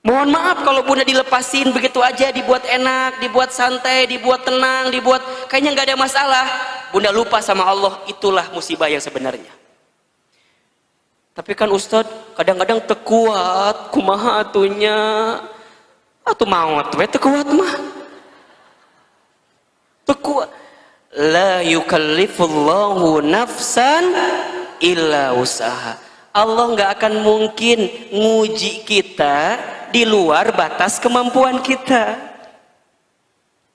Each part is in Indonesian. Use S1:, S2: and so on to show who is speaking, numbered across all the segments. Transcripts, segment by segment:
S1: Mohon maaf kalau bunda dilepasin begitu aja, dibuat enak, dibuat santai, dibuat tenang, dibuat kayaknya nggak ada masalah. Bunda lupa sama Allah, itulah musibah yang sebenarnya. Tapi kan Ustadz kadang-kadang tekuat, kumaha atunya, atuh maut we tekuat mah. Tekuat. La yukallifullahu nafsan illa usaha. Allah nggak akan mungkin nguji kita di luar batas kemampuan kita.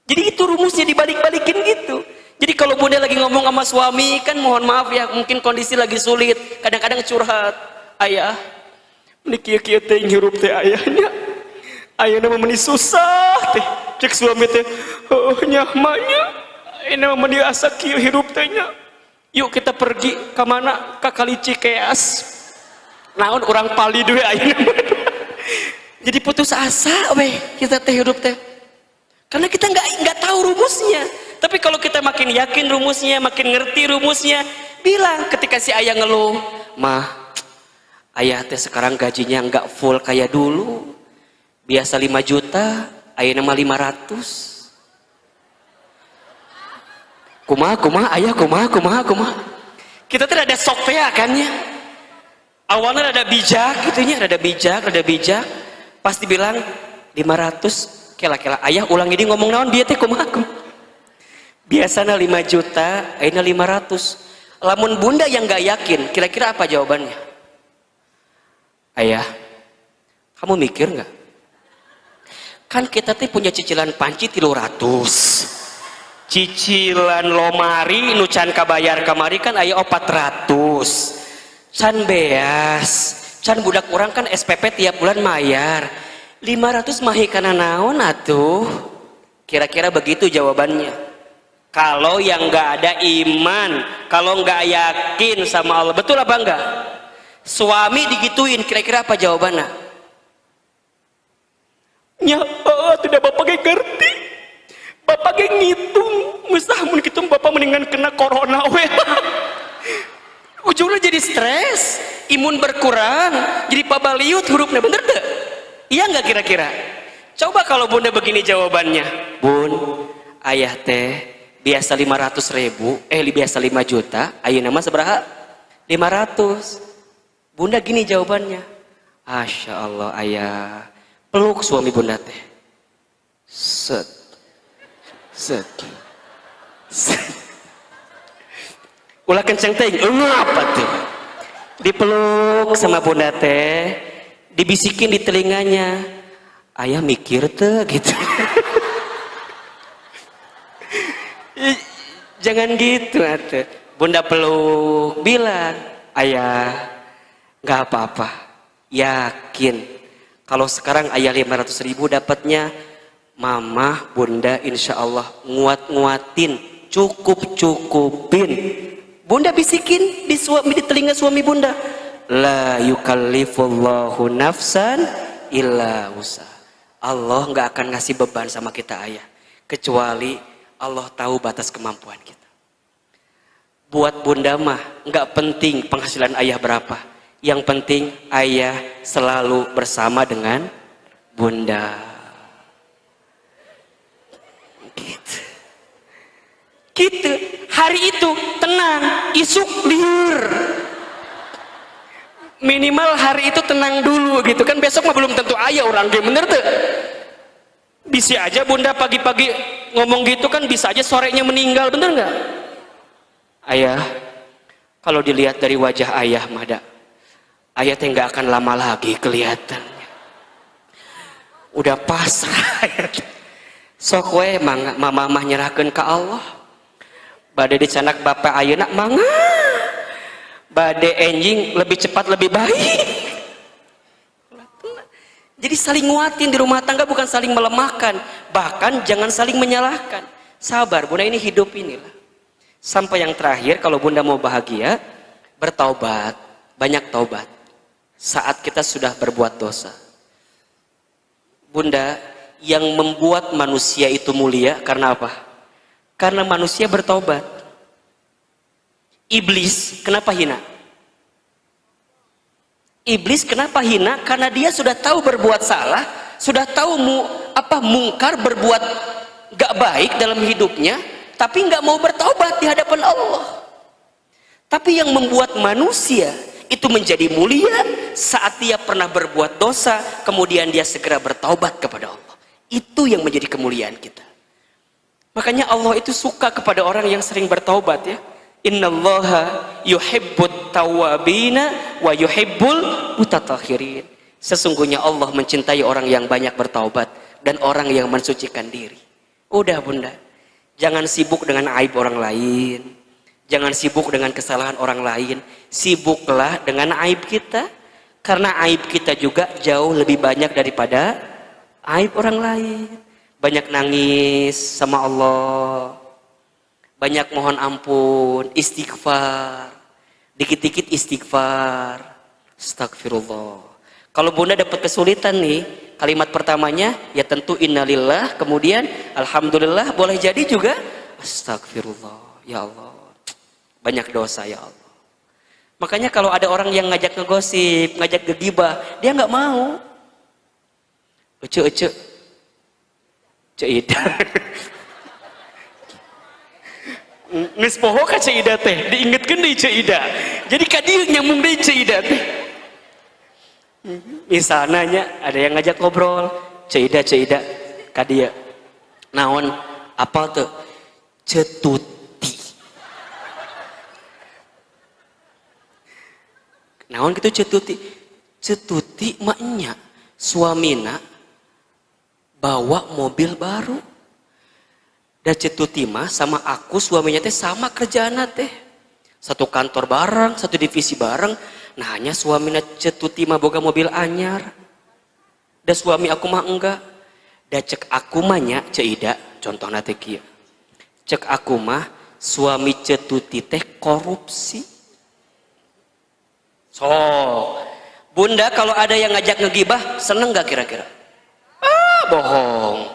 S1: Jadi itu rumusnya dibalik-balikin gitu. Jadi kalau bunda lagi ngomong sama suami, kan mohon maaf ya, mungkin kondisi lagi sulit, kadang-kadang curhat, ayah ini kia-kia teh ngirup teh ayahnya, ayahnya meni susah teh, cek suami teh, oh nyahmanya, ini meni asa kia hirup tehnya, yuk kita pergi ke mana, ke Kali Cikeas, naon orang pali dua ayahnya. Jadi putus asa weh kita teh hidup teh, karena kita nggak tahu rumusnya. Tapi kalau kita makin yakin rumusnya, makin ngerti rumusnya, bilang ketika si ayah ngeluh, mah ayah teh sekarang gajinya nggak full kayak dulu, biasa 5 juta, ayah nama 500. Kumaha ayah kumaha. Kita tuh ada sopea kan ya, awalnya ada bijak gitunya, ada bijak. Pasti bilang 500, kela-kela ayah ulang ini ngomong naon dia teh kumaha. Biasanya 5 juta, akhirnya 500. Lamun bunda yang gak yakin, kira-kira apa jawabannya? Ayah, kamu mikir gak? Kan kita tuh punya cicilan panci 300, cicilan lomari nucan kabayar kamari kan ayah 400, can beas, can budak orang kan SPP tiap bulan mayar 500 mahi kana naon atuh. Kira-kira begitu jawabannya. Kalau yang nggak ada iman, kalau nggak yakin sama Allah, betul apa enggak? Suami digituin, kira-kira apa jawabannya? Ya, tidak bapak gak ngerti, bapak gak ngitung, mustahil ngitung bapak mendingan kena corona weh. Ujungnya jadi stres, imun berkurang, jadi pabaliut hurufnya, bener deh? Iya nggak kira-kira? Coba kalau bunda begini jawabannya, bun, ayah teh biasa 500.000, biasa 5 juta, ayo nama seberapa? 500. Bunda gini jawabannya, Masya Allah ayah, peluk suami bunda teh, set, ulah kenceng teh, apa tuh? Dipeluk sama bunda teh, dibisikin di telinganya, ayah mikir tuh gitu. Jangan gitu atuh. Bunda peluk, bilang, ayah nggak apa-apa, yakin kalau sekarang ayah 500.000 dapatnya, mama bunda insya Allah nguatin, cukupin. Bunda bisikin di telinga suami bunda, la yukallifullahu nafsan illa usaha. Allah nggak akan ngasih beban sama kita ayah, kecuali Allah tahu batas kemampuan kita. Buat bunda mah nggak penting penghasilan ayah berapa, yang penting ayah selalu bersama dengan bunda. Gitu. Hari itu tenang, isuk liur. Minimal hari itu tenang dulu gitu kan, besok mah belum tentu ayah orang dia, bener tuh. Bisa aja bunda pagi-pagi ngomong gitu kan, bisa aja sorenya meninggal, bener nggak? Ayah, kalau dilihat dari wajah ayah mada, ayah teh nggak akan lama lagi kelihatannya. Udah pasrah. Sok we mama mah nyerahkeun ka Allah. Bade dicanak bapak ayeuna mangga. Bade enjing lebih cepat lebih baik. Jadi saling nguatin di rumah tangga, bukan saling melemahkan, bahkan jangan saling menyalahkan. Sabar bunda, ini hidup inilah. Sampai yang terakhir, kalau bunda mau bahagia, bertaubat, banyak taubat. Saat kita sudah berbuat dosa, bunda, yang membuat manusia itu mulia karena apa? Karena manusia bertaubat. Iblis kenapa hina? Iblis kenapa hina? Karena dia sudah tahu berbuat salah, sudah tahu mungkar, berbuat gak baik dalam hidupnya, tapi nggak mau bertaubat di hadapan Allah. Tapi yang membuat manusia itu menjadi mulia saat dia pernah berbuat dosa, kemudian dia segera bertaubat kepada Allah. Itu yang menjadi kemuliaan kita. Makanya Allah itu suka kepada orang yang sering bertaubat ya. Innallaha yuhibbut tawwabina wa yuhibbul mutatahhirin. Sesungguhnya Allah mencintai orang yang banyak bertaubat dan orang yang mensucikan diri. Udah bunda, jangan sibuk dengan aib orang lain, jangan sibuk dengan kesalahan orang lain, sibuklah dengan aib kita, karena aib kita juga jauh lebih banyak daripada aib orang lain. Banyak nangis sama Allah, banyak mohon ampun, istighfar, dikit-dikit istighfar, astagfirullah. Kalau bunda dapat kesulitan nih, kalimat pertamanya ya tentu innalillah, kemudian alhamdulillah, boleh jadi juga astagfirullah, ya Allah banyak dosa ya Allah. Makanya kalau ada orang yang ngajak ngegosip, ngajak ngegibah, dia nggak mau. Ece Ida nges poho ka Ida teh diingetkeun deui Ida, jadi kadieu nyambung deui Ida teh. Misalnya ada yang ngajak ngobrol, Ida kadieu naon apa tuh cetuti, naon gitu cetuti maknya suamina bawa mobil baru, dan cetuti mah sama aku suaminya teh sama kerjaanna teh, satu kantor bareng, satu divisi bareng. Nah hanya suaminya cetuti mah boga mobil anyar, dan suami aku mah enggak. Dan cek aku mah nya Ida, contohna teh kieu, cek aku mah suami cetuti teh korupsi. So bunda, kalau ada yang ngajak ngegibah seneng gak kira-kira? Bohong.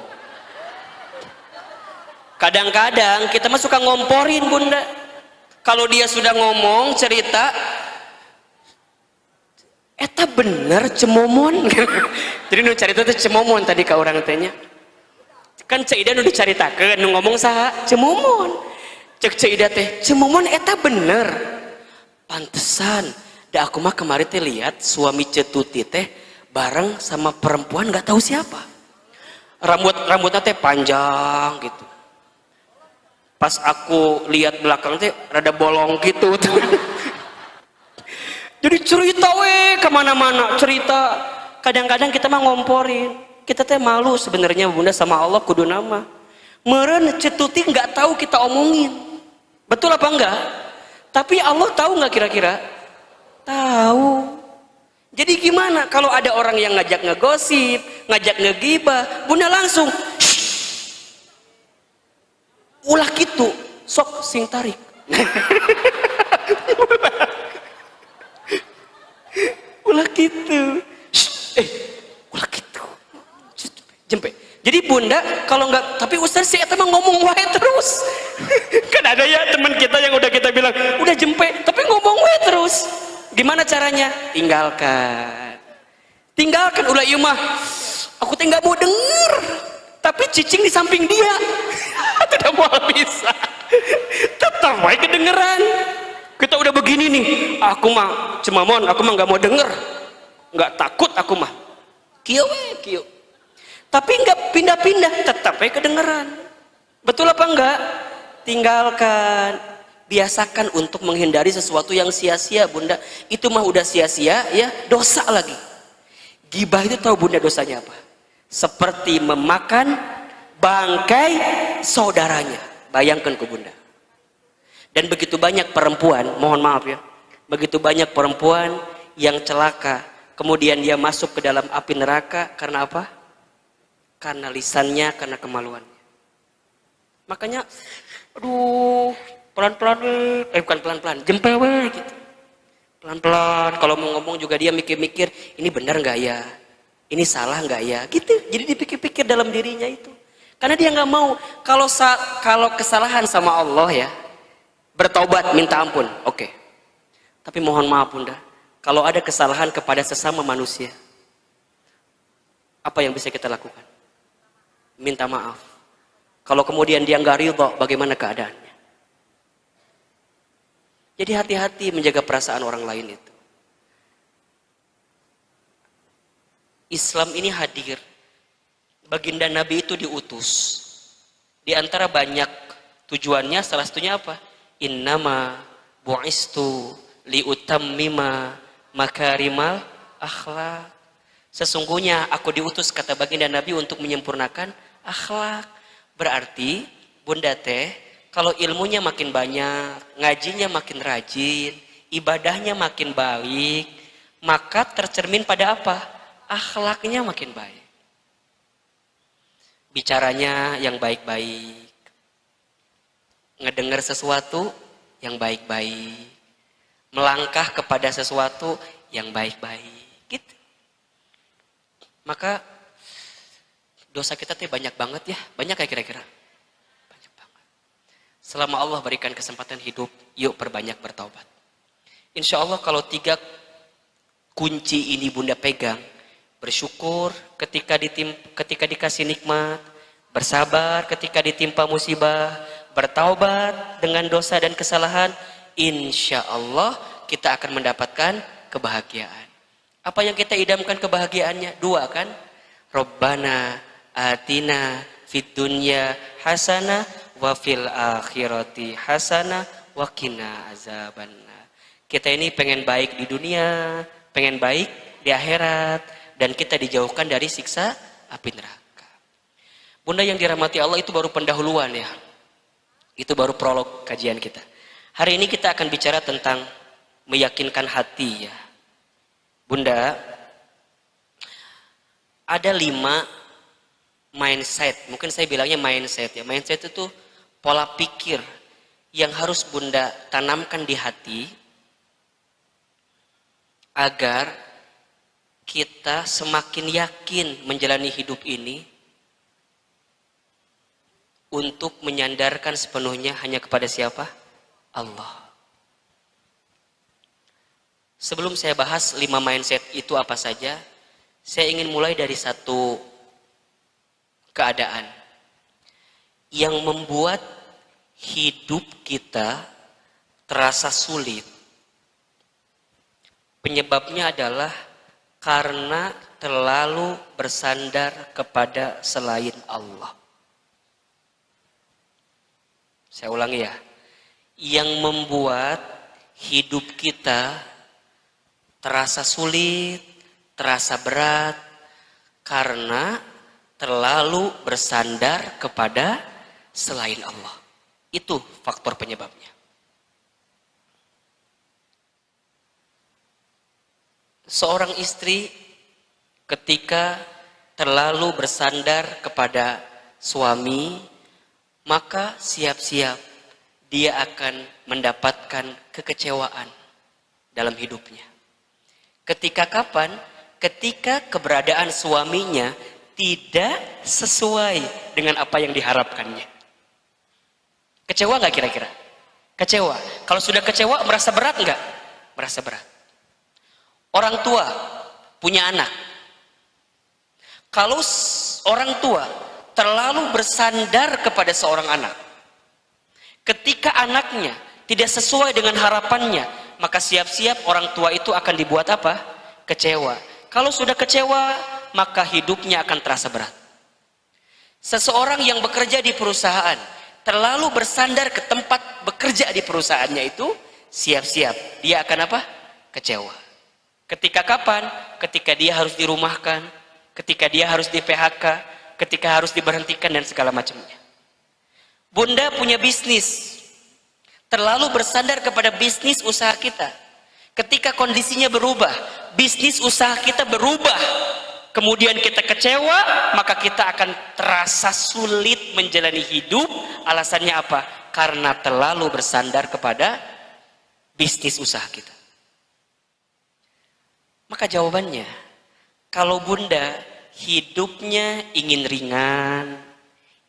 S1: Kadang-kadang kita mah suka ngomporin bunda. Kalau dia sudah ngomong cerita, eta bener cemomon. Jadi nu cerita teh cemomon tadi ka urang teh nya. Kan Cik Ida nu dicaritakeun, nu ngomong saha? Cemomon. Cek Cik Ida teh, cemomon eta bener. Pantesan, da aku mah kemarin teh lihat suami cetuti teh bareng sama perempuan nggak tahu siapa. Rambutnya teh panjang gitu. Pas aku lihat belakang teh rada bolong gitu. Jadi cerita kemana-mana cerita. Kadang-kadang kita mah ngomporin. Kita teh malu sebenarnya bunda sama Allah kudu nama. Meureun cetuti nggak tahu kita omongin. Betul apa enggak? Tapi Allah tahu nggak kira-kira? Tahu. Jadi gimana kalau ada orang yang ngajak ngegosip, ngajak ngegibah, bunda langsung ulah gitu, sok sing tarik. Ulah gitu. Ulah gitu. Jempe. Jadi bunda kalau nggak, tapi Ustaz sih eta mah ngomong wae terus. Kan ada ya teman kita yang udah kita bilang, udah jempe, tapi ngomong wae terus. Gimana caranya? Tinggalkan ulah ieu mah. Aku teh nggak mau denger. Tapi cicing di samping dia. Tidak mau bisa. Tetap wae kedengeran. Kita udah begini nih. Aku mah cemamon, aku mah nggak mau denger. Nggak takut aku mah. Kieu. Tapi nggak pindah-pindah, tetap wae kedengeran. Betul apa enggak? Tinggalkan. Biasakan untuk menghindari sesuatu yang sia-sia bunda. Itu mah udah sia-sia ya, dosa lagi. Gibah itu tahu bunda dosanya apa? Seperti memakan bangkai saudaranya. Bayangkan ke bunda. Dan begitu banyak perempuan, mohon maaf ya, begitu banyak perempuan yang celaka, kemudian dia masuk ke dalam api neraka karena apa? Karena lisannya, karena kemaluannya. Makanya aduh, pelan-pelan, bukan pelan-pelan, jempewe gitu. Pelan-pelan, kalau mau ngomong juga dia mikir-mikir, ini benar nggak ya? Ini salah nggak ya? Gitu. Jadi dipikir-pikir dalam dirinya itu. Karena dia nggak mau, kalau kesalahan sama Allah ya, bertaubat, minta ampun, oke. Tapi mohon maaf bunda, kalau ada kesalahan kepada sesama manusia, Apa yang bisa kita lakukan? Minta maaf. Kalau kemudian dia nggak ridho, bagaimana keadaannya? Jadi hati-hati menjaga perasaan orang lain itu. Islam ini hadir. Baginda Nabi itu diutus. Di antara banyak tujuannya, salah satunya apa? Innama bu'istu liutammima makarimal akhlak. Sesungguhnya aku diutus, kata baginda Nabi, untuk menyempurnakan akhlak. Berarti bunda teh, kalau ilmunya makin banyak, ngajinya makin rajin, ibadahnya makin baik, maka tercermin pada apa? Akhlaknya makin baik. Bicaranya yang baik-baik, ngedengar sesuatu yang baik-baik, melangkah kepada sesuatu yang baik-baik, gitu. Maka dosa kita tuh banyak banget ya, banyak kayak kira-kira, banyak banget. Selama Allah berikan kesempatan hidup, yuk perbanyak bertaubat. Insya Allah kalau 3 kunci ini bunda pegang, bersyukur ketika dikasih nikmat, bersabar ketika ditimpa musibah, bertaubat dengan dosa dan kesalahan, insya Allah kita akan mendapatkan kebahagiaan. Apa yang kita idamkan kebahagiaannya? 2 kan? Rabbana atina fid dunya hasanah wa fil akhirati hasanah wa qina azabannar. Kita ini pengen baik di dunia, pengen baik di akhirat, dan kita dijauhkan dari siksa api neraka. Bunda yang dirahmati Allah, itu baru pendahuluan ya. Itu baru prolog kajian kita. Hari ini kita akan bicara tentang meyakinkan hati ya. Bunda, ada 5 mindset, mungkin saya bilangnya mindset ya. Mindset itu pola pikir yang harus bunda tanamkan di hati agar kita semakin yakin menjalani hidup ini untuk menyandarkan sepenuhnya hanya kepada siapa? Allah. Sebelum saya bahas 5 mindset itu apa saja, saya ingin mulai dari satu keadaan yang membuat hidup kita terasa sulit. Penyebabnya adalah karena terlalu bersandar kepada selain Allah. Saya ulangi ya. Yang membuat hidup kita terasa sulit, terasa berat, karena terlalu bersandar kepada selain Allah. Itu faktor penyebabnya. Seorang istri ketika terlalu bersandar kepada suami, maka siap-siap dia akan mendapatkan kekecewaan dalam hidupnya. Ketika kapan? Ketika keberadaan suaminya tidak sesuai dengan apa yang diharapkannya. Kecewa nggak kira-kira? Kecewa. Kalau sudah kecewa, merasa berat nggak? Merasa berat. Orang tua punya anak. Kalau orang tua terlalu bersandar kepada seorang anak, ketika anaknya tidak sesuai dengan harapannya, maka siap-siap orang tua itu akan dibuat apa? Kecewa. Kalau sudah kecewa, maka hidupnya akan terasa berat. Seseorang yang bekerja di perusahaan terlalu bersandar ke tempat bekerja di perusahaannya itu, siap-siap dia akan apa? Kecewa. Ketika kapan? Ketika dia harus dirumahkan, ketika dia harus di PHK, ketika harus diberhentikan dan segala macamnya. Bunda punya bisnis, terlalu bersandar kepada bisnis usaha kita. Ketika kondisinya berubah, bisnis usaha kita berubah, kemudian kita kecewa, maka kita akan terasa sulit menjalani hidup. Alasannya apa? Karena terlalu bersandar kepada bisnis usaha kita. Maka jawabannya, kalau bunda hidupnya ingin ringan,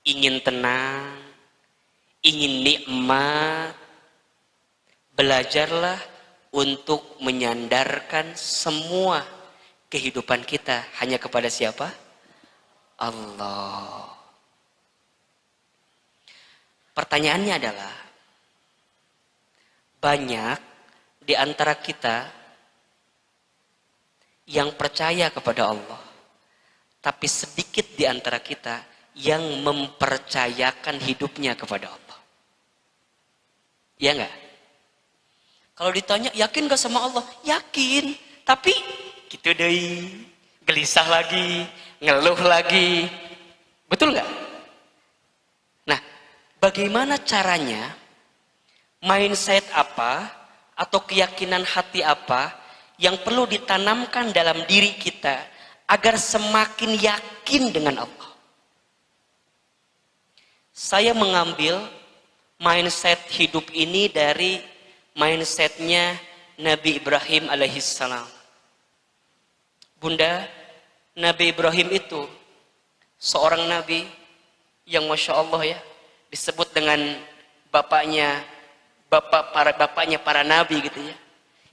S1: ingin tenang, ingin nikmat, belajarlah untuk menyandarkan semua kehidupan kita hanya kepada siapa? Allah. Pertanyaannya adalah, banyak di antara kita yang percaya kepada Allah, tapi sedikit di antara kita yang mempercayakan hidupnya kepada Allah. Ya enggak? Kalau ditanya, yakin gak sama Allah? Yakin, tapi gitu deh, gelisah lagi, ngeluh lagi. Betul nggak? Nah, bagaimana caranya, mindset apa atau keyakinan hati apa yang perlu ditanamkan dalam diri kita agar semakin yakin dengan Allah? Saya mengambil mindset hidup ini dari mindsetnya Nabi Ibrahim alaihissalam. Bunda, Nabi Ibrahim itu seorang nabi yang Masya Allah ya, disebut dengan bapaknya para nabi gitu ya,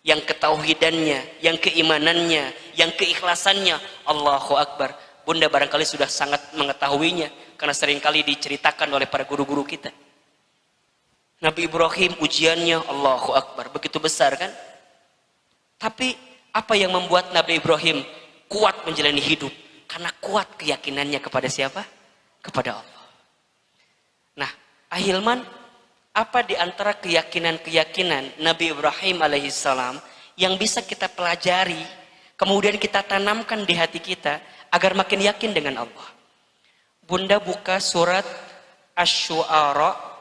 S1: yang ketauhidannya, yang keimanannya, yang keikhlasannya, Allahu Akbar. Bunda barangkali sudah sangat mengetahuinya karena seringkali diceritakan oleh para guru-guru kita. Nabi Ibrahim ujiannya Allahu Akbar, begitu besar kan? Tapi apa yang membuat Nabi Ibrahim kuat menjalani hidup? Karena kuat keyakinannya kepada siapa? Kepada Allah. Nah, Ahilman, apa di antara keyakinan-keyakinan Nabi Ibrahim alaihissalam yang bisa kita pelajari, kemudian kita tanamkan di hati kita agar makin yakin dengan Allah? Bunda buka surat Asy-Syu'ara,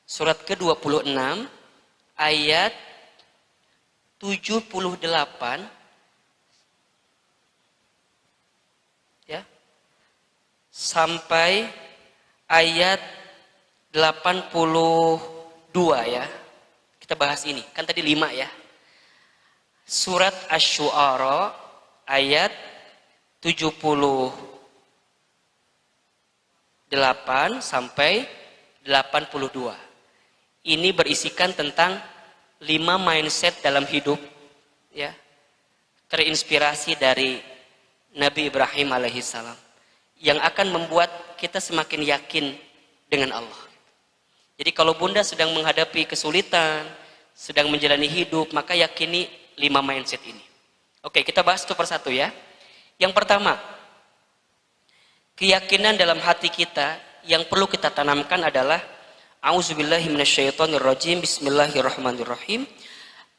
S1: surat ke-26, ayat 78, ya, sampai ayat 82 ya. Kita bahas ini, kan tadi 5 ya. Surat Asy-Syu'ara ayat 78 sampai 82. Ini berisikan tentang 5 mindset dalam hidup ya, terinspirasi dari Nabi Ibrahim alaihissalam, yang akan membuat kita semakin yakin dengan Allah. Jadi kalau Bunda sedang menghadapi kesulitan, sedang menjalani hidup, maka yakini 5 mindset ini. Oke, kita bahas satu persatu ya. Yang pertama, keyakinan dalam hati kita yang perlu kita tanamkan adalah A'udzubillahi minasyaitonirrajim. Bismillahirrahmanirrahim.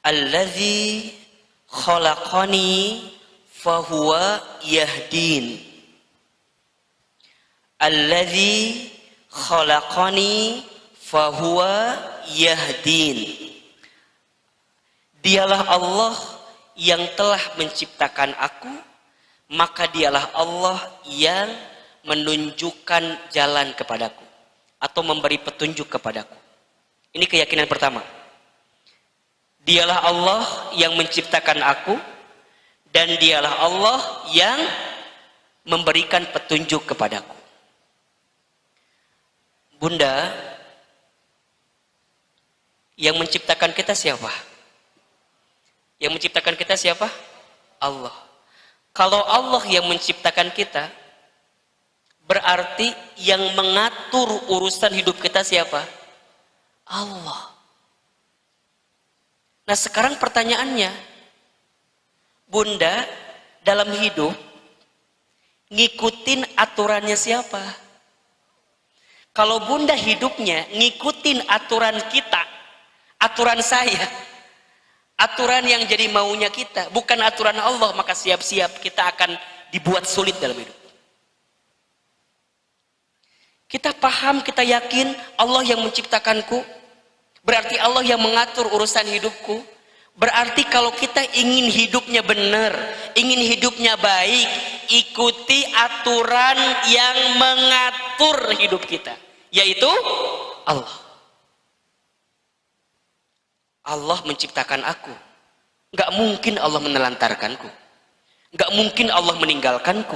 S1: Allazi khalaqani fahuwa yahdin. Allazi khalaqani fahuwa yahdin. Dialah Allah yang telah menciptakan aku, maka dialah Allah yang menunjukkan jalan kepadaku atau memberi petunjuk kepadaku. Ini keyakinan pertama. Dialah Allah yang menciptakan aku, dan dialah Allah yang memberikan petunjuk kepadaku. Bunda, yang menciptakan kita siapa? Yang menciptakan kita siapa? Allah. Kalau Allah yang menciptakan kita, berarti yang mengatur urusan hidup kita siapa? Allah. Nah, sekarang pertanyaannya, Bunda dalam hidup ngikutin aturannya siapa? Kalau Bunda hidupnya ngikutin aturan kita, aturan saya, aturan yang jadi maunya kita, bukan aturan Allah, maka siap-siap kita akan dibuat sulit dalam hidup. Kita paham, kita yakin Allah yang menciptakanku, berarti Allah yang mengatur urusan hidupku. Berarti kalau kita ingin hidupnya benar, ingin hidupnya baik, ikuti aturan yang mengatur hidup kita, yaitu Allah. Allah menciptakan aku, gak mungkin Allah menelantarkanku, gak mungkin Allah meninggalkanku,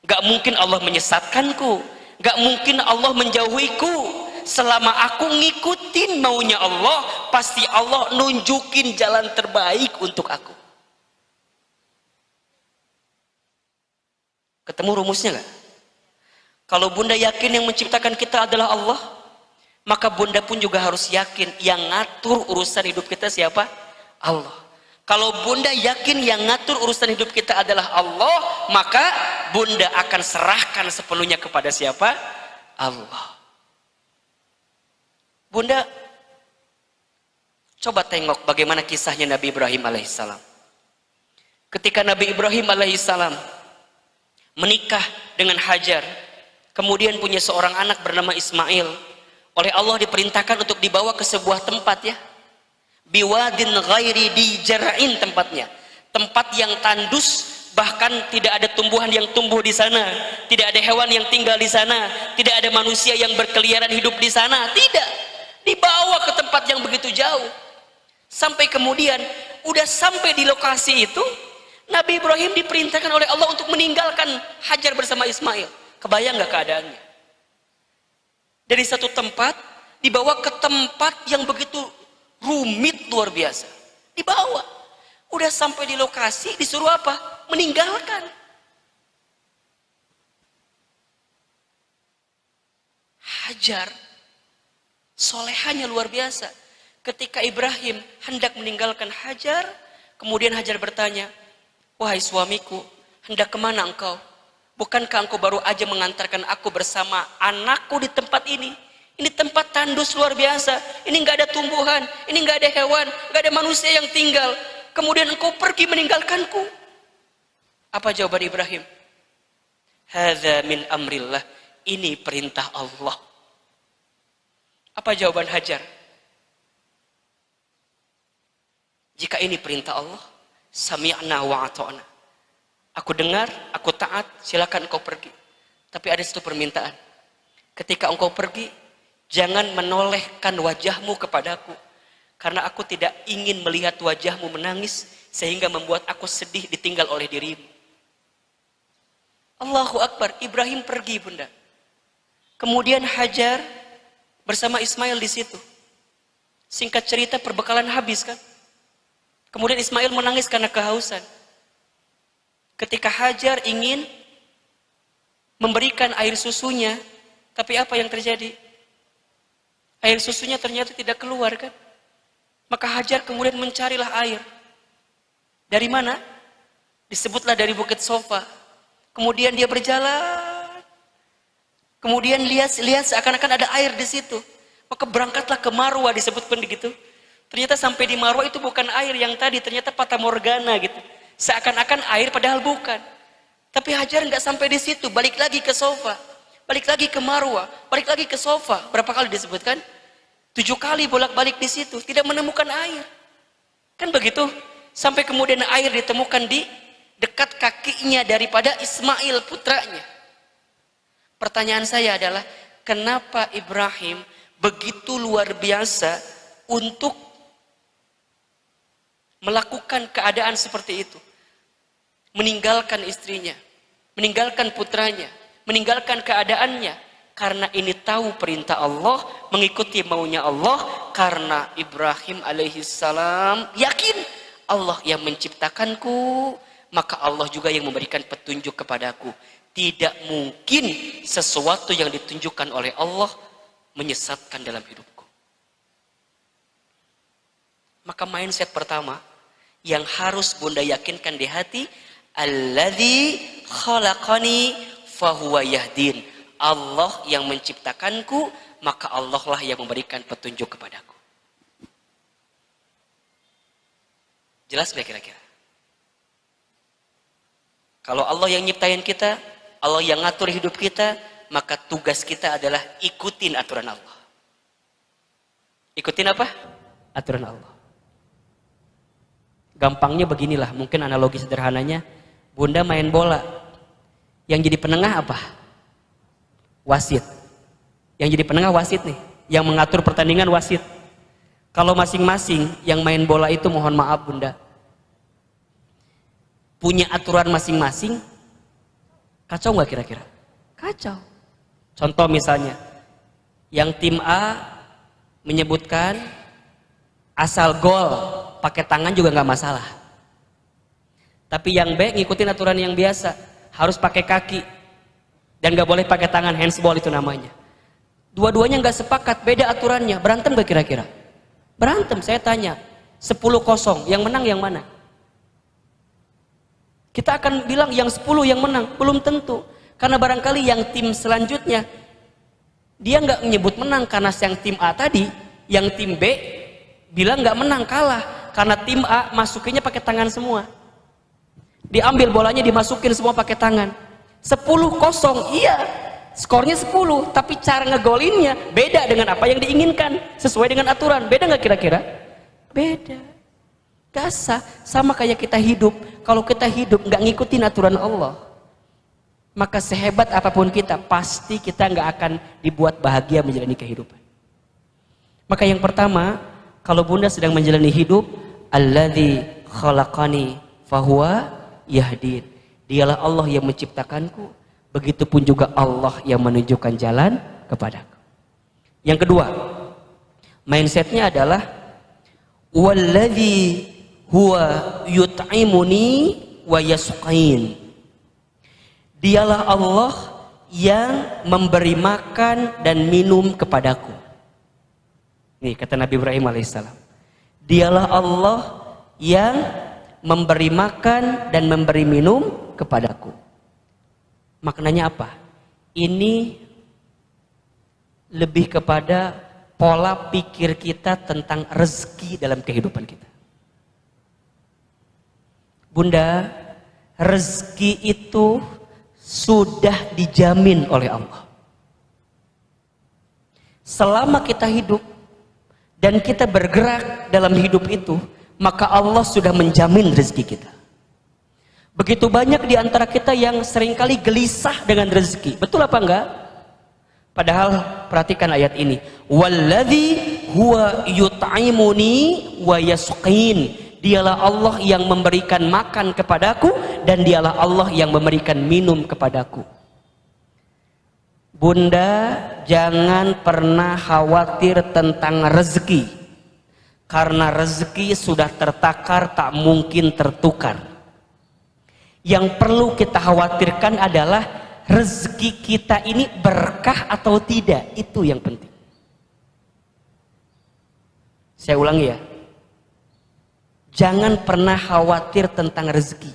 S1: gak mungkin Allah menyesatkanku, gak mungkin Allah menjauhiku. Selama aku ngikutin maunya Allah, pasti Allah nunjukin jalan terbaik untuk aku. Ketemu rumusnya gak? Kalau bunda yakin yang menciptakan kita adalah Allah, maka bunda pun juga harus yakin yang ngatur urusan hidup kita siapa? Allah. Kalau bunda yakin yang ngatur urusan hidup kita adalah Allah, maka bunda akan serahkan sepenuhnya kepada siapa? Allah. Bunda, coba tengok bagaimana kisahnya Nabi Ibrahim alaihissalam. Ketika Nabi Ibrahim alaihissalam menikah dengan Hajar, kemudian punya seorang anak bernama Ismail, oleh Allah diperintahkan untuk dibawa ke sebuah tempat ya, biwadin ghairi di jara'in, tempatnya tempat yang tandus, bahkan tidak ada tumbuhan yang tumbuh di sana, tidak ada hewan yang tinggal di sana, tidak ada manusia yang berkeliaran hidup di sana, tidak, dibawa ke tempat yang begitu jauh. Sampai kemudian udah sampai di lokasi itu, Nabi Ibrahim diperintahkan oleh Allah untuk meninggalkan Hajar bersama Ismail. Kebayang nggak keadaannya? Dari satu tempat dibawa ke tempat yang begitu rumit luar biasa. Dibawa. Udah sampai di lokasi disuruh apa? Meninggalkan. Hajar solehannya luar biasa. Ketika Ibrahim hendak meninggalkan Hajar, kemudian Hajar bertanya, "Wahai suamiku, hendak kemana engkau? Bukankah engkau baru aja mengantarkan aku bersama anakku di tempat ini? Ini tempat tandus luar biasa. Ini nggak ada tumbuhan, ini nggak ada hewan, nggak ada manusia yang tinggal. Kemudian engkau pergi meninggalkanku." Apa jawaban Ibrahim? "Hadza min amrillah." Ini perintah Allah. Apa jawaban Hajar? "Jika ini perintah Allah, sami'na wa ata'na." Aku dengar, aku taat, silakan engkau pergi. Tapi ada satu permintaan. Ketika engkau pergi, jangan menolehkan wajahmu kepadaku. Karena aku tidak ingin melihat wajahmu menangis, sehingga membuat aku sedih ditinggal oleh dirimu. Allahu Akbar, Ibrahim pergi bunda. Kemudian Hajar bersama Ismail di situ. Singkat cerita perbekalan habis kan. Kemudian Ismail menangis karena kehausan. Ketika Hajar ingin memberikan air susunya, tapi apa yang terjadi? Air susunya ternyata tidak keluar kan? Maka Hajar kemudian mencarilah air. Dari mana? Disebutlah dari Bukit Sofa. Kemudian dia berjalan. Kemudian lihat seakan-akan ada air di situ. Maka berangkatlah ke Marwa, disebutkan begitu. Ternyata sampai di Marwa itu bukan air yang tadi, ternyata Fata Morgana gitu. Seakan-akan air padahal bukan. Tapi Hajar nggak sampai di situ, balik lagi ke Sofa, balik lagi ke Marwa, balik lagi ke Sofa. Berapa kali disebutkan? 7 kali bolak-balik di situ, tidak menemukan air. Kan begitu? Sampai kemudian air ditemukan di dekat kakinya daripada Ismail putranya. Pertanyaan saya adalah, kenapa Ibrahim begitu luar biasa untuk melakukan keadaan seperti itu? Meninggalkan istrinya, meninggalkan putranya, meninggalkan keadaannya, karena ini tahu perintah Allah, mengikuti maunya Allah. Karena Ibrahim alaihissalam yakin Allah yang menciptakanku, maka Allah juga yang memberikan petunjuk kepadaku. Tidak mungkin sesuatu yang ditunjukkan oleh Allah menyesatkan dalam hidupku. Maka mindset pertama yang harus bunda yakinkan di hati, alladzi khalaqani fahuwa yahdin. Allah yang menciptakanku, maka Allah lah yang memberikan petunjuk kepadaku. Jelas nggak kira-kira? Kalau Allah yang nyiptain kita, Allah yang ngatur hidup kita, maka tugas kita adalah ikutin aturan Allah. Ikutin apa? Aturan Allah. Gampangnya beginilah, mungkin analogi sederhananya, bunda main bola, yang jadi penengah apa? Wasit. Yang jadi penengah wasit nih, yang mengatur pertandingan wasit. Kalau masing-masing yang main bola itu, mohon maaf bunda, punya aturan masing-masing, kacau nggak kira-kira? Kacau. Contoh misalnya, yang tim A menyebutkan asal gol pakai tangan juga nggak masalah. Tapi yang B ngikutin aturan yang biasa, harus pakai kaki. Dan nggak boleh pakai tangan, handsball itu namanya. Dua-duanya nggak sepakat, beda aturannya. Berantem gak kira-kira? Berantem, saya tanya. 10-0, yang menang yang mana? Kita akan bilang yang 10 yang menang. Belum tentu. Karena barangkali yang tim selanjutnya, dia nggak menyebut menang karena yang tim A tadi, yang tim B bilang nggak menang, kalah. Karena tim A masukinnya pakai tangan semua. Diambil bolanya, dimasukin semua pakai tangan. 10-0, iya. Skornya 10, tapi cara ngegolinnya beda dengan apa yang diinginkan. Sesuai dengan aturan. Beda nggak kira-kira? Beda. Gak sah. Sama kayak kita hidup. Kalau kita hidup nggak ngikutin aturan Allah, maka sehebat apapun kita, pasti kita nggak akan dibuat bahagia menjalani kehidupan. Maka yang pertama, kalau bunda sedang menjalani hidup, alladzi khalaqani fahuwa yahdin. Dialah Allah yang menciptakanku, begitupun juga Allah yang menunjukkan jalan kepadaku. Yang kedua, mindsetnya adalah walladzi huwa yut'imuni wa yasqin. Dialah Allah yang memberi makan dan minum kepadaku. Nih kata Nabi Ibrahim alaihissalam. Dialah Allah yang memberi makan dan memberi minum kepadaku. Maknanya apa? Ini lebih kepada pola pikir kita tentang rezeki dalam kehidupan kita. Bunda, rezeki itu sudah dijamin oleh Allah. Selama kita hidup dan kita bergerak dalam hidup itu, maka Allah sudah menjamin rezeki kita. Begitu banyak di antara kita yang seringkali gelisah dengan rezeki. Betul apa enggak? Padahal perhatikan ayat ini. Walladzi huwa yut'imuni wa yasqin. Dialah Allah yang memberikan makan kepadaku dan dialah Allah yang memberikan minum kepadaku. Bunda, jangan pernah khawatir tentang rezeki. Karena rezeki sudah tertakar, tak mungkin tertukar. Yang perlu kita khawatirkan adalah rezeki kita ini berkah atau tidak. Itu yang penting. Saya ulangi ya. Jangan pernah khawatir tentang rezeki.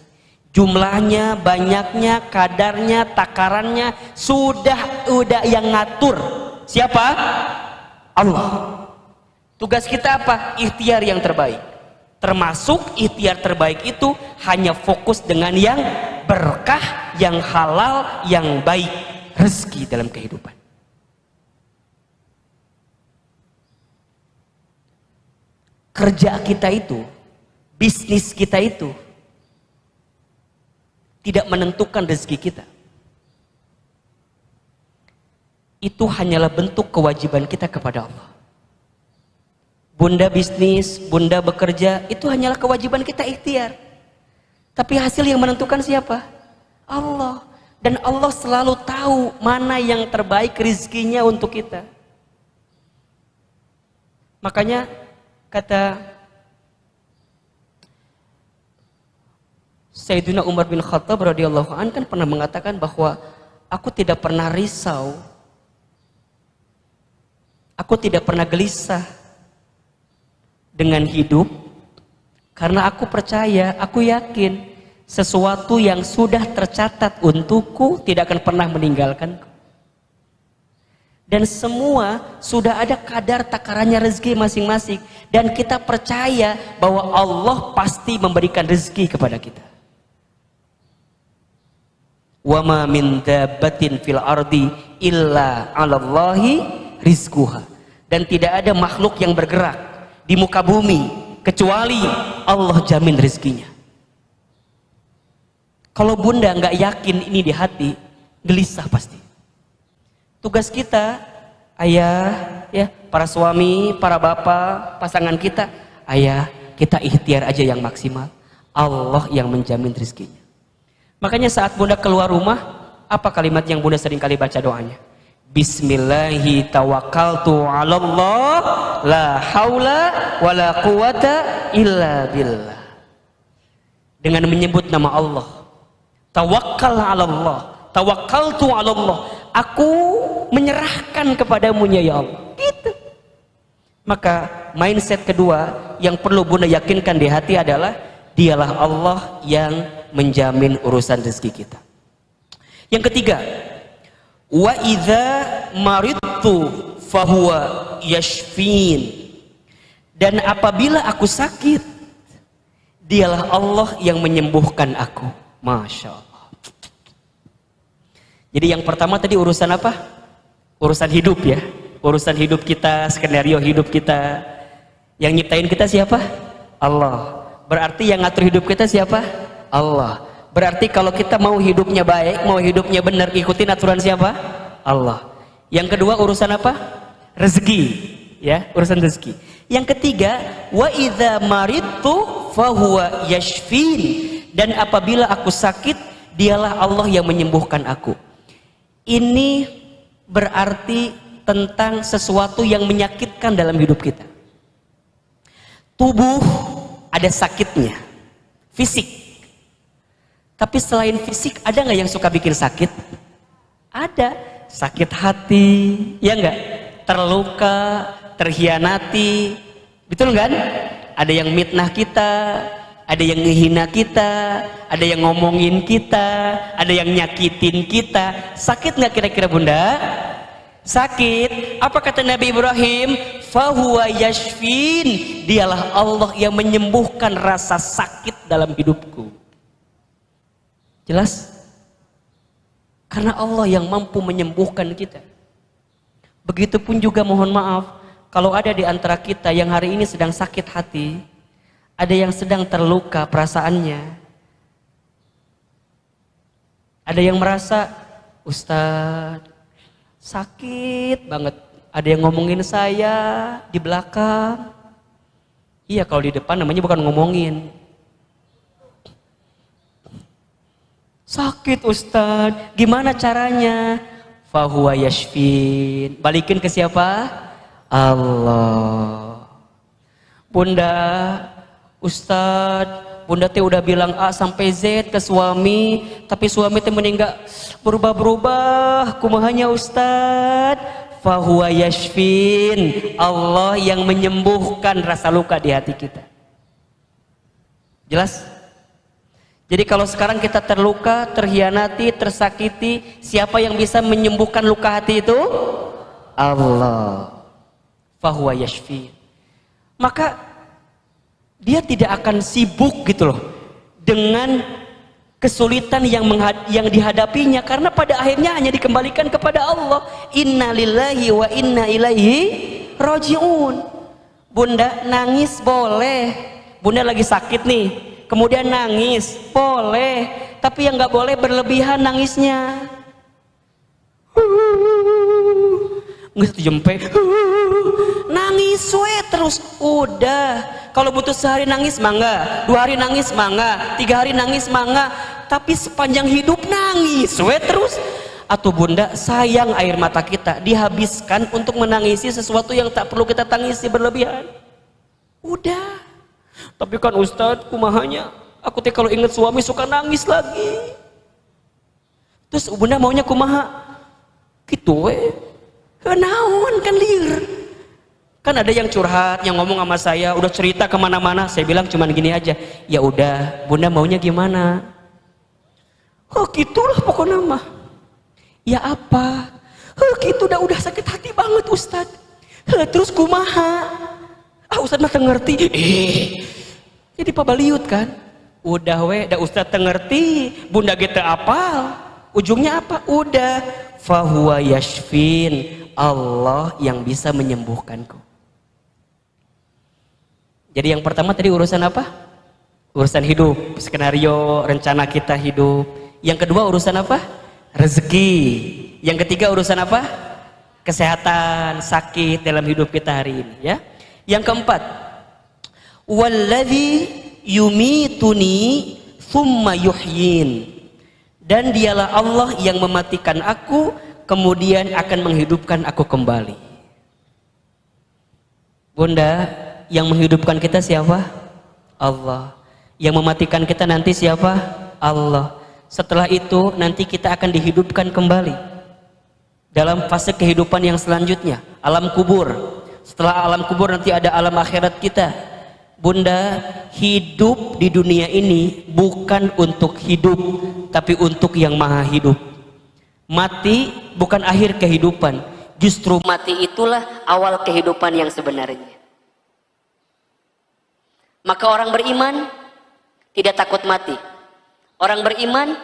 S1: Jumlahnya, banyaknya, kadarnya, takarannya sudah yang ngatur. Siapa? Allah. Tugas kita apa? Ikhtiar yang terbaik. Termasuk ikhtiar terbaik itu hanya fokus dengan yang berkah, yang halal, yang baik, rezeki dalam kehidupan. Kerja kita itu, bisnis kita itu tidak menentukan rezeki kita. Itu hanyalah bentuk kewajiban kita kepada Allah. Bunda bisnis, bunda bekerja, itu hanyalah kewajiban kita ikhtiar. Tapi hasil yang menentukan siapa? Allah. Dan Allah selalu tahu mana yang terbaik rezekinya untuk kita. Makanya kata Sayyidina Umar bin Khattab radhiyallahu anhu kan pernah mengatakan bahwa aku tidak pernah risau, aku tidak pernah gelisah dengan hidup, karena aku percaya, aku yakin sesuatu yang sudah tercatat untukku tidak akan pernah meninggalkanku. Dan semua sudah ada kadar takarannya rezeki masing-masing, dan kita percaya bahwa Allah pasti memberikan rezeki kepada kita. Wa ma min dabbatin fil ardi illa 'alallahi rizquha. Dan tidak ada makhluk yang bergerak di muka bumi kecuali Allah jamin rezekinya. Kalau bunda nggak yakin ini di hati, gelisah pasti. Tugas kita, ayah, ya, para suami, para bapak, pasangan kita, ayah, kita ikhtiar aja yang maksimal. Allah yang menjamin rezekinya. Makanya saat bunda keluar rumah, apa kalimat yang bunda sering kali baca doanya? Bismillahi tawakkaltu 'alallah la haula wala quwata illa billah. Dengan menyebut nama Allah, tawakkal 'alallah, Tawakkaltu 'ala Allah. Aku menyerahkan kepadamu-Nya ya Allah. Gitu. Maka mindset kedua yang perlu Bunda yakinkan di hati adalah dialah Allah yang menjamin urusan rezeki kita. Yang ketiga, wa idza maridtu fahuwa yashfin. Dan apabila aku sakit, dialah Allah yang menyembuhkan aku. Masya Allah. Jadi yang pertama tadi urusan apa? Urusan hidup ya. Urusan hidup kita, skenario hidup kita. Yang nyiptain kita siapa? Allah. Berarti yang ngatur hidup kita siapa? Allah. Berarti kalau kita mau hidupnya baik, mau hidupnya benar, ikutin aturan siapa? Allah. Yang kedua urusan apa? Rezeki, ya, urusan rezeki. Yang ketiga, wa idza maridtu fahuwa yashfin. Dan apabila aku sakit, dialah Allah yang menyembuhkan aku. Ini berarti tentang sesuatu yang menyakitkan dalam hidup kita. Tubuh ada sakitnya, fisik. Tapi selain fisik, ada nggak yang suka bikin sakit? Ada. Sakit hati, ya nggak? Terluka, terhianati, betul kan? Ada yang mitnah kita, ada yang ngehina kita, ada yang ngomongin kita, ada yang nyakitin kita. Sakit nggak kira-kira Bunda? Sakit. Apa kata Nabi Ibrahim? Fahuwa yashfin. Dialah Allah yang menyembuhkan rasa sakit dalam hidupku. Jelas? Karena Allah yang mampu menyembuhkan kita. Begitupun juga mohon maaf, kalau ada di antara kita yang hari ini sedang sakit hati, ada yang sedang terluka perasaannya, ada yang merasa, Ustadz sakit banget, ada yang ngomongin saya di belakang. Iya, kalau di depan namanya bukan ngomongin. Sakit Ustadz, gimana caranya? Fahuwa yashfin. Balikin ke siapa? Allah. Bunda, Ustadz, Bunda teh udah bilang A sampai Z ke suami, tapi suami teh meninggal berubah-berubah. Kumahanya Ustadz? Fahuwa yashfin. Allah yang menyembuhkan rasa luka di hati kita. Jelas? Jadi kalau sekarang kita terluka, terhianati, tersakiti, siapa yang bisa menyembuhkan luka hati itu? Allah. Fahuwa yashfin. Maka dia tidak akan sibuk gitu loh dengan kesulitan yang dihadapinya, karena pada akhirnya hanya dikembalikan kepada Allah. Inna lillahi wa inna ilaihi raji'un. Bunda nangis boleh. Bunda lagi sakit nih, kemudian nangis boleh, tapi yang nggak boleh berlebihan nangisnya. Nggak jempe, nangis we terus udah. Kalau butuh sehari nangis mangga, 2 hari nangis mangga, 3 hari nangis mangga, tapi sepanjang hidup nangis we terus. Atau Bunda, sayang air mata kita dihabiskan untuk menangisi sesuatu yang tak perlu kita tangisi berlebihan. Udah. Tapi kan Ustadz, kumahanya aku teh kalau inget suami suka nangis lagi. Terus Bunda maunya kumaha? Gitu we. Naon kan liur. Kan ada yang curhat, yang ngomong sama saya, udah cerita kemana-mana. Saya bilang cuman gini aja, ya udah, Bunda maunya gimana? Oh gitulah pokoknya mah. Ya apa? Gitu udah sakit hati banget Ustadz. Terus kumaha? Ustadz mah ngerti. Jadi pabaliut kan? Udah we, dah Ustadz ngerti, Bunda kita apal. Ujungnya apa? Udah. Fahuwa yashfin. Allah yang bisa menyembuhkanku. Jadi yang pertama tadi urusan apa? Urusan hidup, skenario, rencana kita hidup. Yang kedua urusan apa? Rezeki. Yang ketiga urusan apa? Kesehatan, sakit dalam hidup kita hari ini, ya. Yang keempat, walladzi yumituni thumma yuhyin. Dan dialah Allah yang mematikan aku, kemudian akan menghidupkan aku kembali. Bunda, yang menghidupkan kita siapa? Allah. Yang mematikan kita nanti siapa? Allah. Setelah itu nanti kita akan dihidupkan kembali dalam fase kehidupan yang selanjutnya, alam kubur. Setelah alam kubur nanti ada alam akhirat kita. Bunda, hidup di dunia ini bukan untuk hidup, tapi untuk yang maha hidup. Mati bukan akhir kehidupan, justru mati itulah awal kehidupan yang sebenarnya. Maka orang beriman tidak takut mati. Orang beriman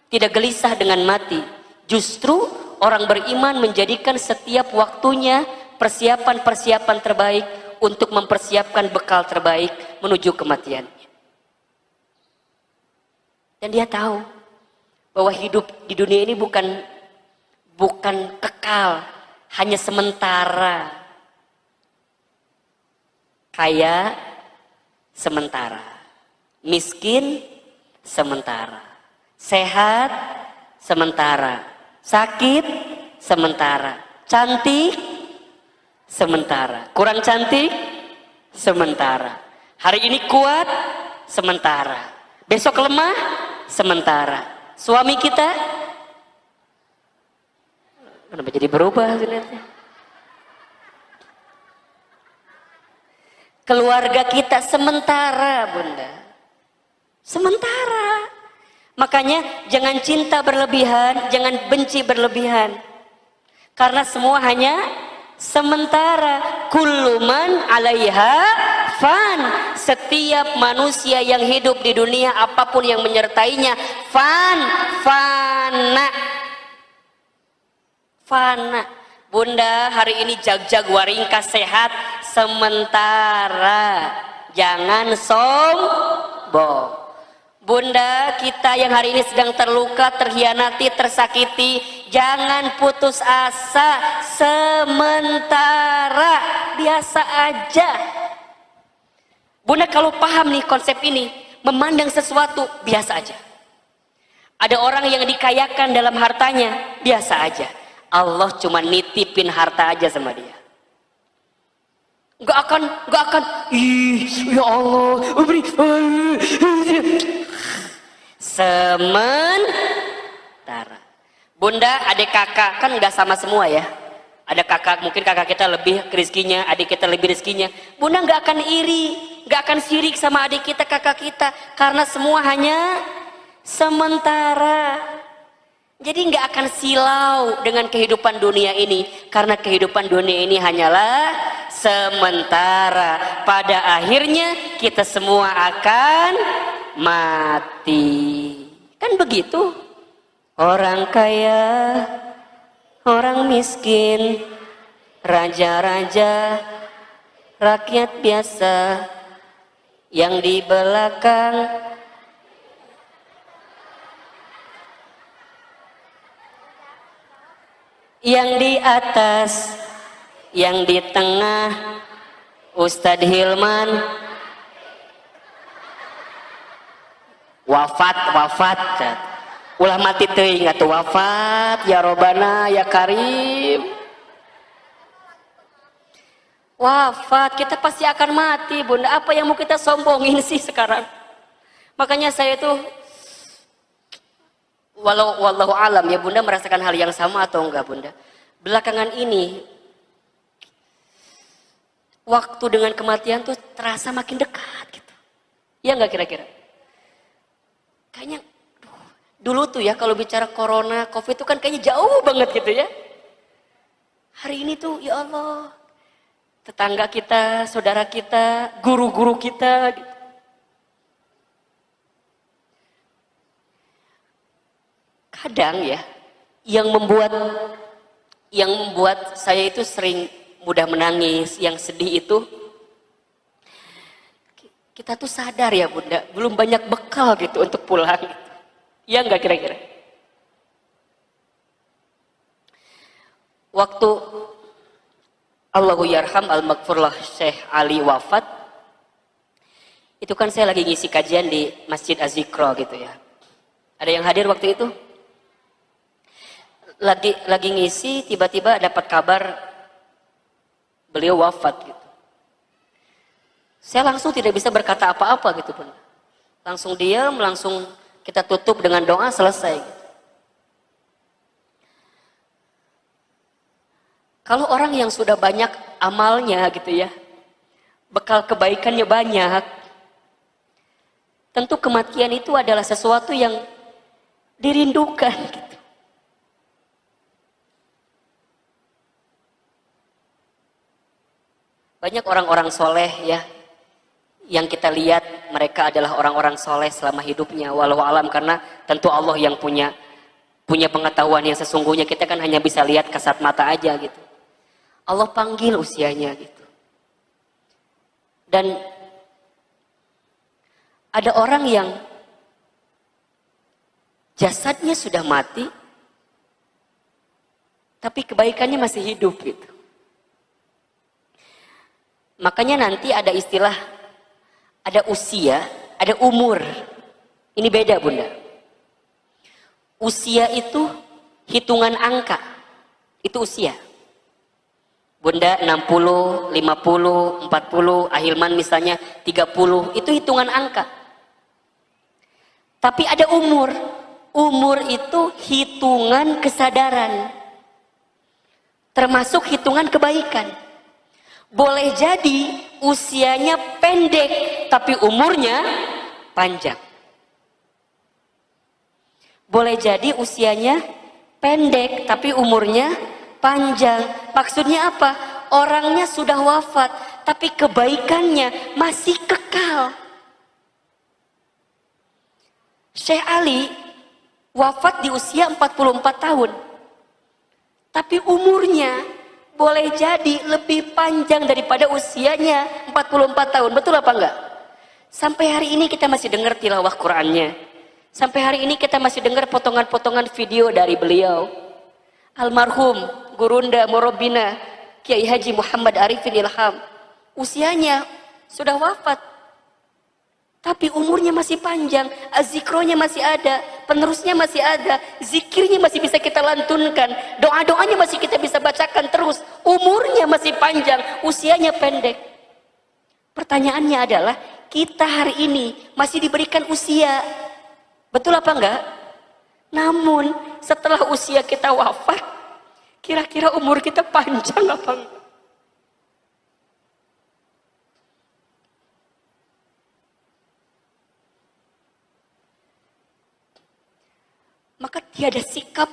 S1: tidak gelisah dengan mati. Justru orang beriman menjadikan setiap waktunya persiapan-persiapan terbaik untuk mempersiapkan bekal terbaik menuju kematiannya. Dan dia tahu bahwa hidup di dunia ini bukan kekal, hanya sementara. Kaya sementara, miskin sementara, sehat sementara, sakit sementara, cantik sementara, kurang cantik sementara, hari ini kuat sementara, besok lemah sementara. Suami kita kenapa jadi berubah lihatnya? Keluarga kita sementara, Bunda, sementara. Makanya jangan cinta berlebihan, jangan benci berlebihan, karena semua hanya sementara. Kullu man 'alaiha fan. Setiap manusia yang hidup di dunia, apapun yang menyertainya, fana. Bunda, hari ini jag-jag waringkas sehat sementara, jangan sombong. Bunda, kita yang hari ini sedang terluka, terhianati, tersakiti, jangan putus asa, sementara, biasa aja. Bunda kalau paham nih konsep ini, memandang sesuatu biasa aja. Ada orang yang dikayakan dalam hartanya, biasa aja. Allah cuma nitipin harta aja sama dia. Gak akan, ih, ya Allah, beri. Sementara. Bunda, adik kakak kan nggak sama semua ya. Ada kakak, mungkin kakak kita lebih rezekinya, adik kita lebih rezekinya. Bunda nggak akan iri, nggak akan sirik sama adik kita, kakak kita, karena semua hanya sementara. Jadi nggak akan silau dengan kehidupan dunia ini, karena kehidupan dunia ini hanyalah sementara. Pada akhirnya kita semua akan mati. Kan begitu? Orang kaya, orang miskin, raja-raja, rakyat biasa, yang di belakang yang di atas, yang di tengah, Ustadz Hilman wafat, ulah mati teuing atuh wafat, ya Robana ya Karim. Wafat, kita pasti akan mati, Bunda. Apa yang mau kita sombongin sih sekarang? Makanya saya tuh wallahu alam ya, Bunda merasakan hal yang sama atau enggak, Bunda? Belakangan ini waktu dengan kematian tuh terasa makin dekat gitu. Ya enggak kira-kira? Kayaknya dulu tuh ya kalau bicara corona, covid itu kan kayaknya jauh banget gitu ya. Hari ini tuh ya Allah, tetangga kita, saudara kita, guru-guru kita gitu. Kadang ya, yang membuat saya itu sering mudah menangis, yang sedih itu kita tuh sadar ya Bunda, belum banyak bekal gitu untuk pulang gitu. Ya enggak kira-kira? Waktu Allahu yarham al-maghfurlah Syekh Ali wafat, itu kan saya lagi ngisi kajian di Masjid Az-Zikra gitu ya. Ada yang hadir waktu itu? Lagi ngisi, tiba-tiba dapat kabar beliau wafat gitu. Saya langsung tidak bisa berkata apa-apa gitu Bunda. Langsung diam, langsung Kita tutup dengan doa, selesai. Kalau orang yang sudah banyak amalnya gitu ya, bekal kebaikannya banyak, tentu kematian itu adalah sesuatu yang dirindukan gitu. Banyak orang-orang soleh ya, yang kita lihat mereka adalah orang-orang soleh selama hidupnya, walau alam, karena tentu Allah yang punya pengetahuan yang sesungguhnya, kita kan hanya bisa lihat kasat mata aja gitu. Allah panggil usianya gitu. Dan ada orang yang jasadnya sudah mati, tapi kebaikannya masih hidup gitu. Makanya nanti ada istilah, ada usia, ada umur. Ini beda Bunda. Usia itu hitungan angka, itu usia. Bunda 60, 50, 40, Ahilman misalnya 30, itu hitungan angka. Tapi ada umur. Umur itu hitungan kesadaran. Termasuk hitungan kebaikan. Boleh jadi usianya pendek, tapi umurnya panjang. Boleh jadi usianya pendek, tapi umurnya panjang. Maksudnya apa? Orangnya sudah wafat, tapi kebaikannya masih kekal. Syekh Ali wafat di usia 44 tahun. Tapi umurnya boleh jadi lebih panjang daripada usianya 44 tahun. Betul apa enggak? Sampai hari ini kita masih dengar tilawah Qur'annya. Sampai hari ini kita masih dengar potongan-potongan video dari beliau. Almarhum Gurunda Morobina Kiai Haji Muhammad Arifin Ilham. Usianya sudah wafat, tapi umurnya masih panjang, azikronya masih ada, penerusnya masih ada, zikirnya masih bisa kita lantunkan, doa-doanya masih kita bisa bacakan terus, umurnya masih panjang, usianya pendek. Pertanyaannya adalah, kita hari ini masih diberikan usia, betul apa enggak? Namun setelah usia kita wafat, kira-kira umur kita panjang apa enggak? Maka tiada sikap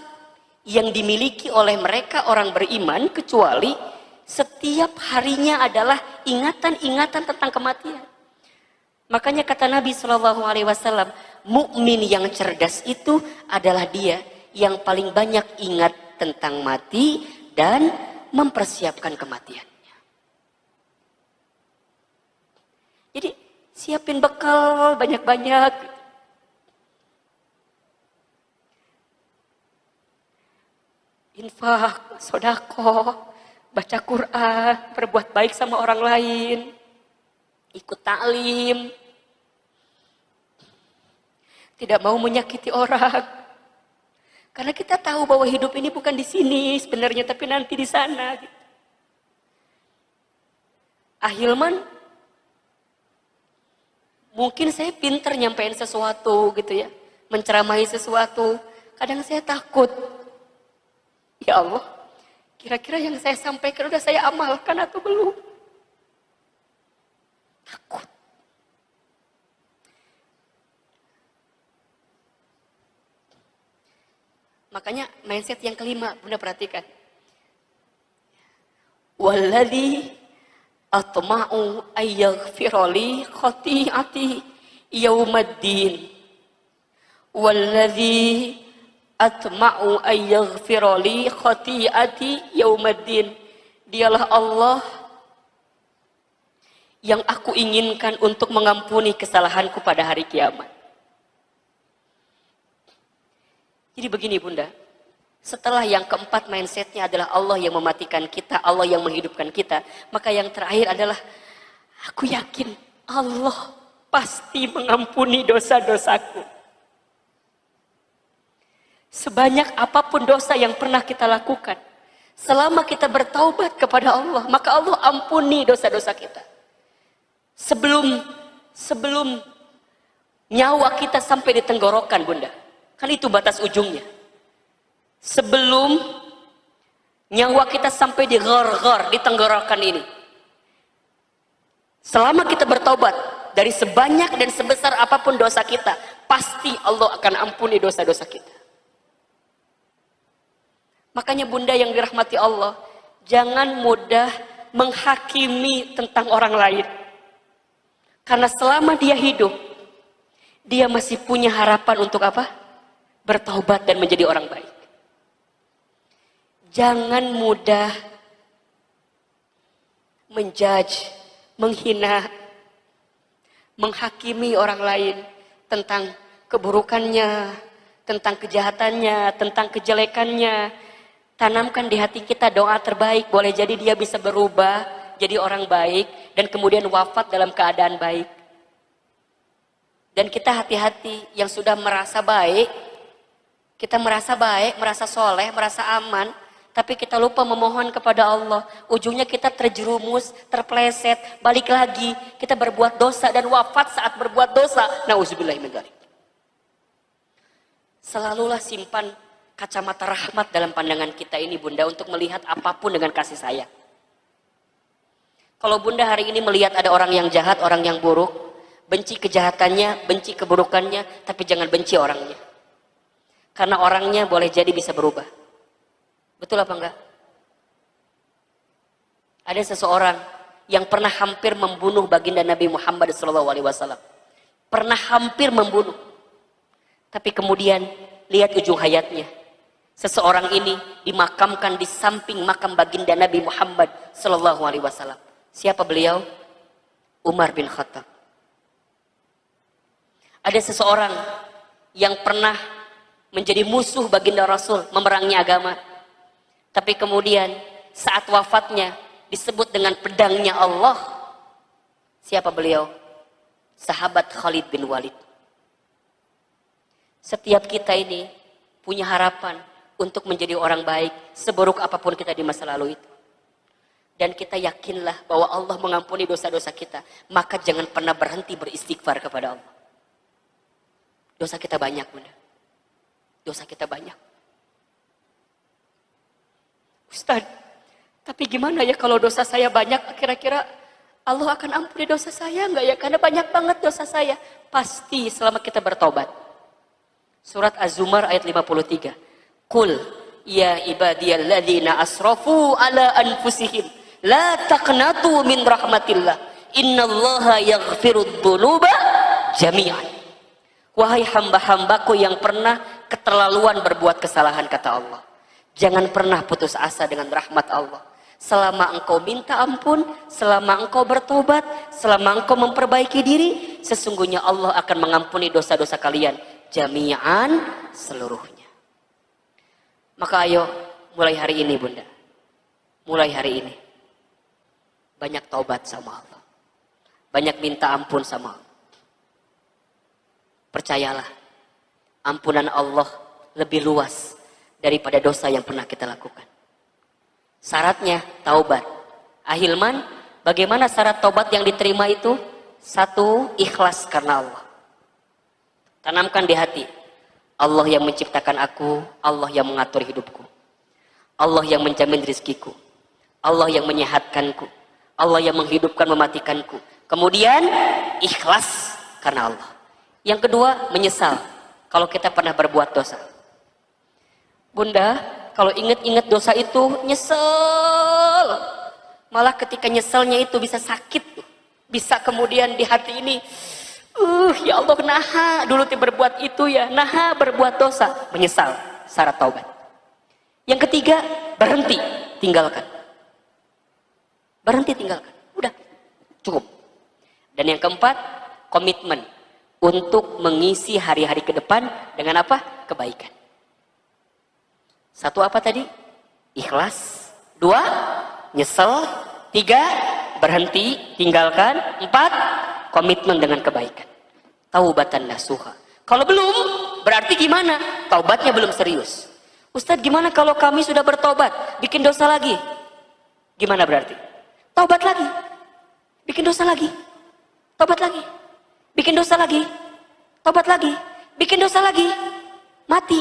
S1: yang dimiliki oleh mereka orang beriman kecuali setiap harinya adalah ingatan-ingatan tentang kematian. Makanya kata Nabi SAW, mukmin yang cerdas itu adalah dia yang paling banyak ingat tentang mati dan mempersiapkan kematiannya. Jadi siapin bekal banyak-banyak. Infak, sodako, baca Quran, berbuat baik sama orang lain, ikut taklim, tidak mau menyakiti orang. Karena kita tahu bahwa hidup ini bukan di sini sebenarnya, tapi nanti di sana. Ahilman, mungkin saya pinter nyampein sesuatu gitu ya, menceramahi sesuatu. Kadang saya takut. Ya Allah, kira-kira yang saya sampaikan udah saya amalkan atau belum? Takut. Makanya mindset yang kelima, Bunda perhatikan. Walladzi atma'u ayyaghfirali khati'ati yaumaddin. Walladzi atma'u ayyaghfirali khati'ati yaumaddin. Dialah Allah yang aku inginkan untuk mengampuni kesalahanku pada hari kiamat. Jadi begini Bunda, setelah yang keempat mindsetnya adalah Allah yang mematikan kita, Allah yang menghidupkan kita, maka yang terakhir adalah aku yakin Allah pasti mengampuni dosa-dosaku. Sebanyak apapun dosa yang pernah kita lakukan, selama kita bertaubat kepada Allah, maka Allah ampuni dosa-dosa kita. Sebelum Nyawa kita sampai di tenggorokan, Bunda. Kan itu batas ujungnya. Sebelum nyawa kita sampai di ghar-ghar, di tenggorokan ini. Selama kita bertobat dari sebanyak dan sebesar apapun dosa kita, pasti Allah akan ampuni dosa-dosa kita. Makanya Bunda yang dirahmati Allah, jangan mudah menghakimi tentang orang lain. Karena selama dia hidup, dia masih punya harapan untuk apa? Bertaubat dan menjadi orang baik. Jangan mudah menjudge, menghina, menghakimi orang lain tentang keburukannya, tentang kejahatannya, tentang kejelekannya. Tanamkan di hati kita doa terbaik, boleh jadi dia bisa berubah jadi orang baik dan kemudian wafat dalam keadaan baik. Dan kita hati-hati yang sudah merasa baik, kita merasa baik, merasa soleh, merasa aman, tapi kita lupa memohon kepada Allah. Ujungnya kita terjerumus, terpleset, balik lagi, kita berbuat dosa dan wafat saat berbuat dosa. Nauzubillahi min dzalik. Selalulah simpan kacamata rahmat dalam pandangan kita ini, Bunda, untuk melihat apapun dengan kasih sayang. Kalau Bunda hari ini melihat ada orang yang jahat, orang yang buruk, benci kejahatannya, benci keburukannya, tapi jangan benci orangnya. Karena orangnya boleh jadi bisa berubah. Betul apa enggak? Ada seseorang yang pernah hampir membunuh baginda Nabi Muhammad SAW. Pernah hampir membunuh. Tapi kemudian lihat ujung hayatnya. Seseorang ini dimakamkan di samping makam baginda Nabi Muhammad SAW. Siapa beliau? Umar bin Khattab. Ada seseorang yang pernah menjadi musuh baginda Rasul, memerangi agama. Tapi kemudian saat wafatnya disebut dengan pedangnya Allah. Siapa beliau? Sahabat Khalid bin Walid. Setiap kita ini punya harapan untuk menjadi orang baik, seburuk apapun kita di masa lalu itu. Dan kita yakinlah bahwa Allah mengampuni dosa-dosa kita. Maka jangan pernah berhenti beristighfar kepada Allah. Dosa kita banyak, Bunda. Dosa kita banyak. Ustaz, tapi gimana ya kalau dosa saya banyak, kira-kira Allah akan ampuni dosa saya enggak ya? Karena banyak banget dosa saya. Pasti selama kita bertobat. Surat Az-Zumar ayat 53. Qul ya ibadiyalladzina asrafu ala anfusihim la taqnatu min rahmatillah. Innallaha yaghfirudz dzunuba jami'an. Wahai hamba-hambaku yang pernah keterlaluan berbuat kesalahan, kata Allah. Jangan pernah putus asa dengan rahmat Allah. Selama engkau minta ampun, selama engkau bertobat, selama engkau memperbaiki diri, sesungguhnya Allah akan mengampuni dosa-dosa kalian. Jami'an, seluruhnya. Maka ayo, mulai hari ini, Bunda. Mulai hari ini. Banyak taubat sama Allah. Banyak minta ampun sama Allah. Percayalah, ampunan Allah lebih luas daripada dosa yang pernah kita lakukan. Syaratnya taubat. Ahilman, bagaimana syarat taubat yang diterima itu? Satu, ikhlas karena Allah. Tanamkan di hati, Allah yang menciptakan aku, Allah yang mengatur hidupku, Allah yang menjamin rizkiku, Allah yang menyehatkanku, Allah yang menghidupkan mematikanku. Kemudian ikhlas karena Allah. Yang kedua, menyesal kalau kita pernah berbuat dosa. Bunda, kalau ingat-ingat dosa itu nyesel. Malah ketika nyeselnya itu bisa sakit. Bisa kemudian di hati ini, ya Allah, naha dulu berbuat itu ya, naha berbuat dosa. Menyesal, syarat taubat. Yang ketiga, berhenti, tinggalkan. Berhenti, tinggalkan. Udah, cukup. Dan yang keempat, komitmen untuk mengisi hari-hari ke depan dengan apa? Kebaikan. Satu apa tadi? Ikhlas. Dua, nyesel. Tiga, berhenti, tinggalkan. Empat, komitmen dengan kebaikan. Taubatan nasuha. Kalau belum, berarti gimana? Taubatnya belum serius. Ustadz, gimana kalau kami sudah bertobat, bikin dosa lagi? Gimana berarti? Taubat lagi. Bikin dosa lagi. Taubat lagi. Bikin dosa lagi,
S2: tobat lagi, bikin dosa lagi, mati.